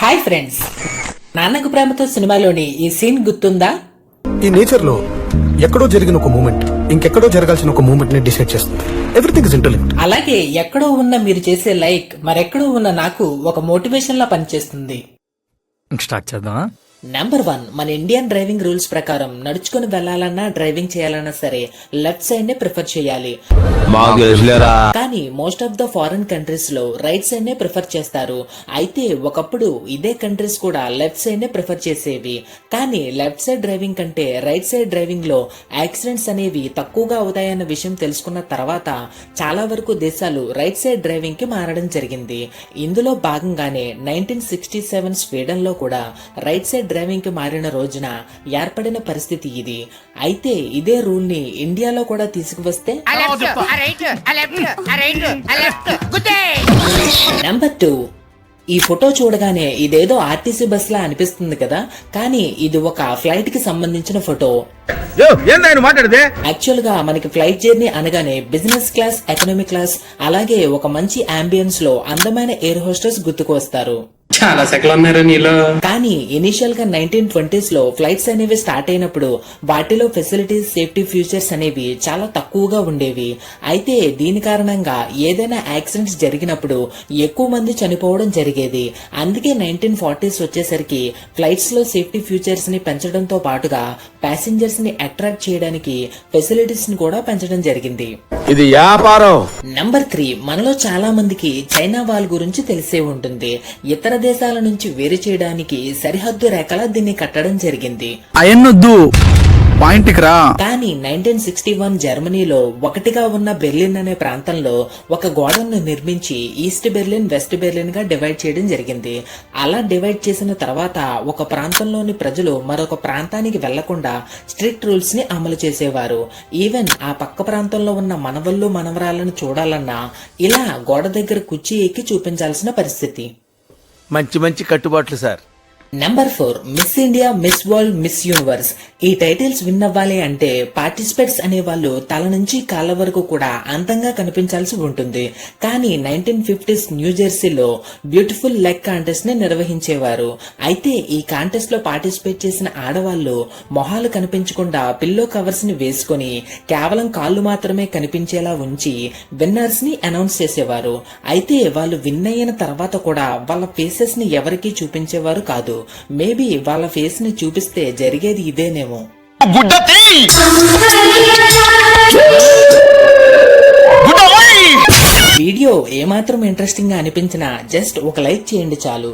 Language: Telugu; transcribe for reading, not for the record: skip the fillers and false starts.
హాయ్ ఫ్రెండ్స్, నాన్నకు ప్రేమతో సినిమాలోని ఈ సీన్ గుర్తుందా? ఈ నేచర్ లో ఎక్కడో జరిగిన ఒక మూమెంట్ ఇంకెక్కడో జరగాల్సిన ఒక మూమెంట్ ని డిసైడ్ చేస్తుంది. Everything is interlinked. అలాగే ఎక్కడో ఉన్న మీరు చేసే లైక్ మరెక్కడో ఉన్న నాకు ఒక మోటివేషన్ లా పనిచేస్తుంది. స్టార్ట్ చేద్దామా? నెంబర్ 1, మన ఇండియన్ డ్రైవింగ్ రూల్స్ ప్రకారం నడుచుకుని వెళ్లాలన్నా డ్రైవింగ్ చేయాలన్నా సరే లెఫ్ట్ సైడ్ నే ప్రిఫర్ చేయాలి. కానీ most of the foreign countries లో రైట్ సైడ్ నే ప్రిఫర్ చేస్తారు. అయితే ఒకప్పుడు ఇదే కంట్రీస్ కూడా లెఫ్ట్ సైడ్ నే ప్రిఫర్ చేసేవి. కానీ లెఫ్ట్ సైడ్ డ్రైవింగ్ కంటే రైట్ సైడ్ డ్రైవింగ్ లో యాక్సిడెంట్స్ అనేవి తక్కువగా అవుతాయన్న విషయం తెలుసుకున్న తర్వాత చాలా వరకు దేశాలు రైట్ సైడ్ డ్రైవింగ్ కి మారడం జరిగింది. ఇందులో భాగంగానే 1967 స్వీడన్ లో కూడా రైట్ సైడ్ డ్రైవింగ్ కి మారిన రోజున ఏర్పడిన పరిస్థితి ఇది. అయితే ఇదే రూల్ ని ఇండియాలో కూడా తీసుకువస్తే నెంబర్ 2, ఈ ఫోటో చూడగానే ఇదేదో ఆర్టీసీ బస్ లా అనిపిస్తుంది కదా, కానీ ఇది ఒక ఫ్లైట్ కి సంబంధించిన ఫోటో. యాక్చువల్ గా మనకి ఫ్లైట్ జర్నీ అనగానే బిజినెస్ క్లాస్, ఎకనామిక్ క్లాస్, అలాగే ఒక మంచి అంబియన్స్ లో అందమైన ఎయిర్ హోస్టెస్ గుర్తుకు వస్తారు. చాలా సెకలు ఉన్నారు నీలో. కానీ ఇనిషియల్ గా 1920s లో ఫ్లైట్స్ అనేవి స్టార్ట్ అయినప్పుడు వాటిలో ఫెసిలిటీస్, సేఫ్టీ ఫీచర్స్ అనేవి చాలా తక్కువగా ఉండేవి. అయితే దీని కారణంగా ఏదైనా యాక్సిడెంట్స్ జరిగినప్పుడు ఎక్కువ మంది చనిపోవడం జరిగేది. అందుకే 1940s వచ్చేసరికి ఫ్లైట్స్ లో సేఫ్టీ ఫీచర్స్ ని పెంచడంతో పాటుగా ప్యాసింజర్స్ ని అట్రాక్ట్ చేయడానికి ఫెసిలిటీస్ ని కూడా పెంచడం జరిగింది. ఇది వ్యాపారం. నెంబర్ 3, మనలో చాలా మందికి చైనా వాల్ గురించి తెలిసే ఉంటుంది. ఇతర దేశాల నుంచి వేరు చేయడానికి సరిహద్దు రేఖలా దీన్ని కట్టడం జరిగింది. అయన్నొద్దు, పాయింట్ కి రా. కానీ 1961 జర్మనీలో ఒకటిగా ఉన్న బెర్లిన్ అనే ప్రాంతంలో ఒక గోడను నిర్మించి ఈస్ట్ బెర్లిన్, వెస్ట్ బెర్లిన్ గా డివైడ్ చేయడం జరిగింది. అలా డివైడ్ చేసిన తర్వాత ఒక ప్రాంతంలోని ప్రజలు మరొక ప్రాంతానికి వెళ్లకుండా స్ట్రిక్ట్ రూల్స్ ని అమలు చేసేవారు. ఈవెన్ ఆ పక్క ప్రాంతంలో ఉన్న మనవళ్ళు, మనవరాలను చూడాలన్నా ఇలా గోడ దగ్గర కుర్చీ ఎక్కి చూపించాల్సిన పరిస్థితి. మంచి మంచి కట్టుబాట్లు sir. Number 4, miss India, miss world, miss universe. ఈ టైటిల్స్ విన్ అవ్వాలి అంటే పార్టిసిపేట్స్ అనే వాళ్ళు తల నుంచి కాళ్ళ వరకు కూడా అందంగా కనిపించాల్సి ఉంటుంది. కానీ 1950s న్యూ జెర్సీలో బ్యూటిఫుల్ లెగ్ కాంటెస్ట్ ని నిర్వహించేవారు. అయితే ఈ కాంటెస్ట్ లో పార్టిసిపేట్ చేసిన ఆడవాళ్లు మొహాలు కనిపించకుండా పిల్లో కవర్స్ ని వేసుకుని కేవలం కాళ్ళు మాత్రమే కనిపించేలా ఉంచి విన్నర్స్ ని అనౌన్స్ చేసేవారు. అయితే వాళ్ళు విన్ అయిన తర్వాత కూడా వాళ్ళ ఫేసెస్ ని ఎవరికీ చూపించేవారు కాదు. మేబీ వాళ్ళ ఫేస్ ని చూపిస్తే జరిగేది ఇదేనేమో. వీడియో ఏమాత్రం ఇంట్రెస్టింగ్ గా అనిపించినా జస్ట్ ఒక లైక్ చేయండి చాలు.